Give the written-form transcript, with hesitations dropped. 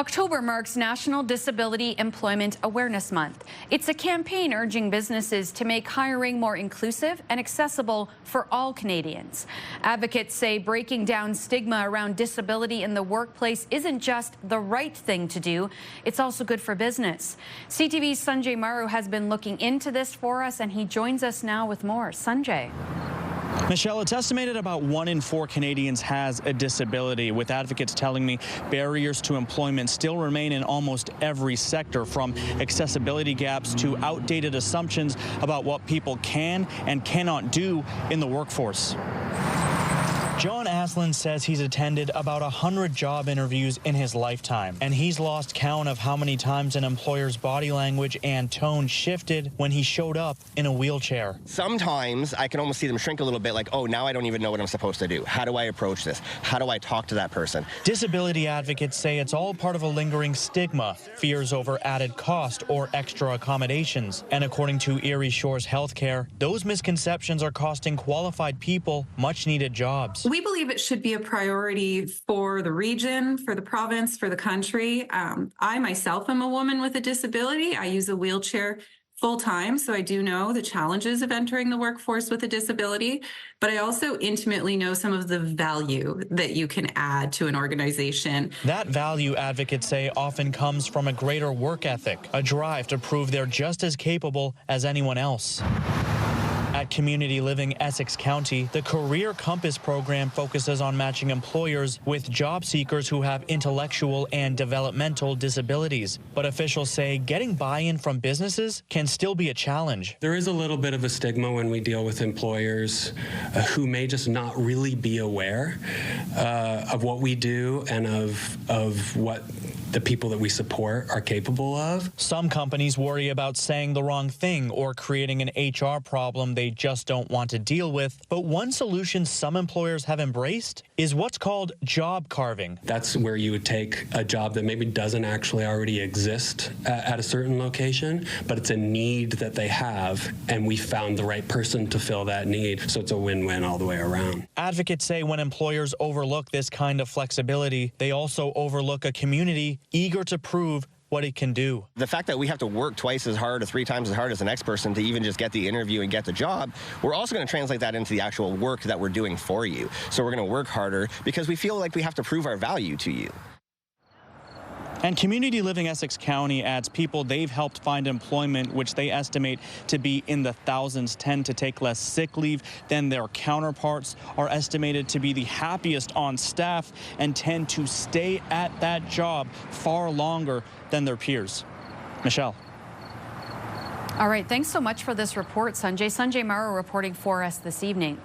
October marks National Disability Employment Awareness Month. It's a campaign urging businesses to make hiring more inclusive and accessible for all Canadians. Advocates say breaking down stigma around disability in the workplace isn't just the right thing to do, it's also good for business. CTV's Sanjay Maru has been looking into this for us, and he joins us now with more. Sanjay. Michelle, it's estimated about 1 in 4 Canadians has a disability, with advocates telling me barriers to employment still remain in almost every sector, from accessibility gaps to outdated assumptions about what people can and cannot do in the workforce. John Aslan says he's attended about 100 job interviews in his lifetime, and he's lost count of how many times an employer's body language and tone shifted when he showed up in a wheelchair. Sometimes I can almost see them shrink a little bit, like, oh, now I don't even know what I'm supposed to do. How do I approach this? How do I talk to that person? Disability advocates say it's all part of a lingering stigma, fears over added cost or extra accommodations. And according to Erie Shores Healthcare, those misconceptions are costing qualified people much-needed jobs. We believe it should be a priority for the region, for the province, for the country. I myself am a woman with a disability. I use a wheelchair full-time, so I do know the challenges of entering the workforce with a disability, but I also intimately know some of the value that you can add to an organization. That value, advocates say, often comes from a greater work ethic, a drive to prove they're just as capable as anyone else. At Community Living Essex County, the Career Compass program focuses on matching employers with job seekers who have intellectual and developmental disabilities. But officials say getting buy-in from businesses can still be a challenge. There is a little bit of a stigma when we deal with employers who may just not really be aware of what we do and of what the people that we support are capable of. Some companies worry about saying the wrong thing or creating an HR problem they just don't want to deal with. But one solution some employers have embraced is what's called job carving. That's where you would take a job that maybe doesn't actually already exist at a certain location, but it's a need that they have, and we found the right person to fill that need. So it's a win-win all the way around. Advocates say when employers overlook this kind of flexibility, they also overlook a community eager to prove what it can do. The fact that we have to work twice as hard or 3 times as hard as the next person to even just get the interview and get the job, we're also going to translate that into the actual work that we're doing for you. So we're going to work harder because we feel like we have to prove our value to you. And Community Living Essex County adds people they've helped find employment, which they estimate to be in the thousands, tend to take less sick leave than their counterparts, are estimated to be the happiest on staff, and tend to stay at that job far longer than their peers. Michelle. All right, thanks so much for this report, Sanjay. Sanjay Maru reporting for us this evening.